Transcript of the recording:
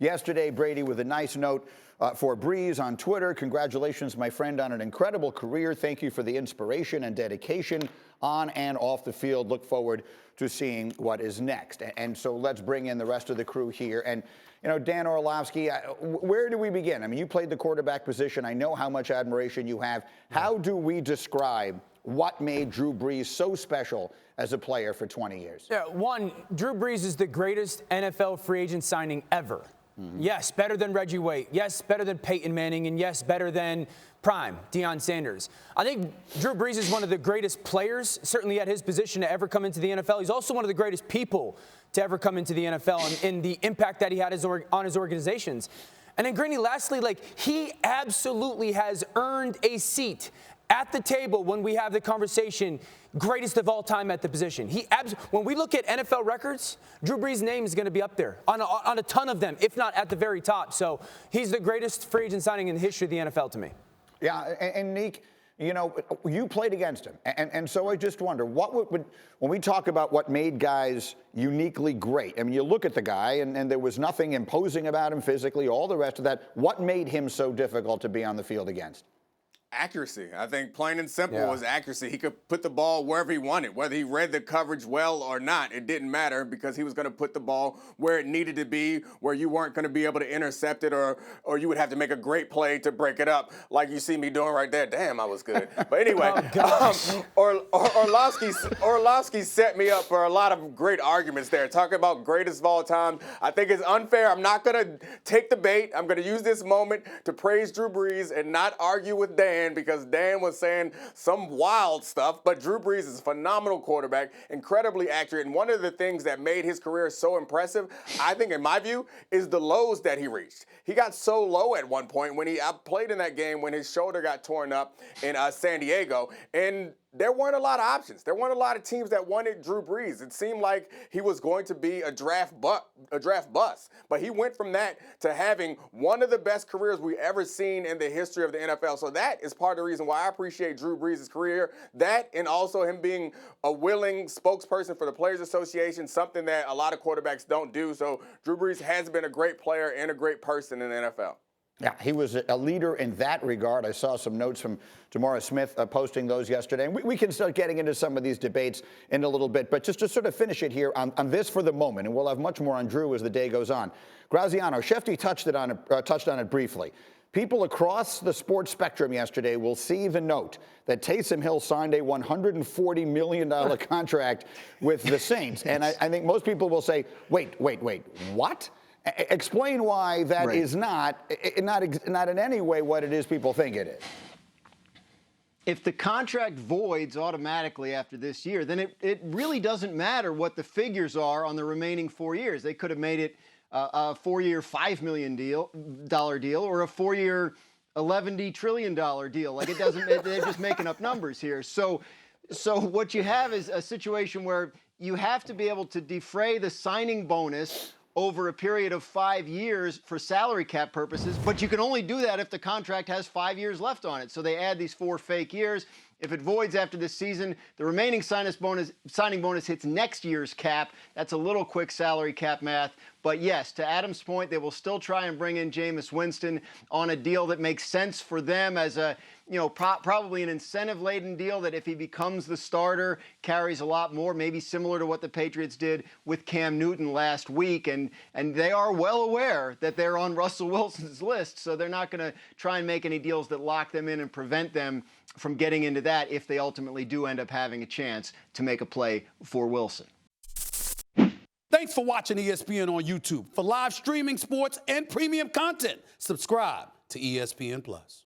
Yesterday, Brady with a nice note for Brees on Twitter. Congratulations, my friend, on an incredible career. Thank you for the inspiration and dedication on and off the field. Look forward to seeing what is next. And so let's bring in the rest of the crew here. And, you know, Dan Orlovsky, where do we begin? I mean, you played the quarterback position. I know how much admiration you have. How do we describe what made Drew Brees so special as a player for 20 years? Yeah, one, Drew Brees is the greatest NFL free agent signing ever. Yes, better than Reggie White. Yes, better than Peyton Manning. And yes, better than prime Deion Sanders. I think Drew Brees is one of the greatest players, certainly at his position, to ever come into the NFL. He's also one of the greatest people to ever come into the NFL and the impact that he had on his organizations. And then, Greeny, lastly, he absolutely has earned a seat at the table when we have the conversation, greatest of all time at the position. When we look at NFL records, Drew Brees' name is going to be up there on a ton of them, if not at the very top. So he's the greatest free agent signing in the history of the NFL to me. Yeah, and Neek, you know, you played against him. And so I just wonder, what would when we talk about what made guys uniquely great, I mean, you look at the guy, and there was nothing imposing about him physically, all the rest of that. What made him so difficult to be on the field against? Accuracy. I think plain and simple was accuracy. He could put the ball wherever he wanted, whether he read the coverage well or not. It didn't matter because he was going to put the ball where it needed to be, where you weren't going to be able to intercept it, or you would have to make a great play to break it up, like you see me doing right there. Damn, I was good. But anyway, Orlovsky set me up for a lot of great arguments there. Talking about greatest of all time, I think it's unfair. I'm not going to take the bait. I'm going to use this moment to praise Drew Brees and not argue with Dan, because Dan was saying some wild stuff, but Drew Brees is a phenomenal quarterback, incredibly accurate, and one of the things that made his career so impressive, I think in my view, is the lows that he reached. He got so low at one point when he played in that game when his shoulder got torn up in San Diego, and there weren't a lot of options. There weren't a lot of teams that wanted Drew Brees. It seemed like he was going to be a draft bust. But he went from that to having one of the best careers we ever seen in the history of the NFL. So that is part of the reason why I appreciate Drew Brees' career. That, and also him being a willing spokesperson for the Players Association, something that a lot of quarterbacks don't do. So Drew Brees has been a great player and a great person in the NFL. Yeah, he was a leader in that regard. I saw some notes from Tamara Smith posting those yesterday. And we can start getting into some of these debates in a little bit. But just to sort of finish it here on this for the moment, and we'll have much more on Drew as the day goes on. Graziano, Shefty touched on it briefly. People across the sports spectrum yesterday will see the note that Taysom Hill signed a $140 million contract with the Saints. And I think most people will say, wait, what? Explain why that is not in any way what it is people think it is. If the contract voids automatically after this year, then it really doesn't matter what the figures are on the remaining 4 years. They could have made it a 4-year, $5 million deal, or a 4-year, $11 trillion deal. Like, it doesn't. They're just making up numbers here. So what you have is a situation where you have to be able to defray the signing bonus over a period of 5 years for salary cap purposes, but you can only do that if the contract has 5 years left on it. So they add these 4 fake years. If it voids after this season, the remaining signing bonus hits next year's cap. That's a little quick salary cap math. But yes, to Adam's point, they will still try and bring in Jameis Winston on a deal that makes sense for them as a, probably an incentive-laden deal that if he becomes the starter, carries a lot more, maybe similar to what the Patriots did with Cam Newton last week. And they are well aware that they're on Russell Wilson's list, so they're not going to try and make any deals that lock them in and prevent them from getting into that if they ultimately do end up having a chance to make a play for Wilson. Thanks for watching ESPN on YouTube. For live streaming, sports, and premium content, subscribe to ESPN+.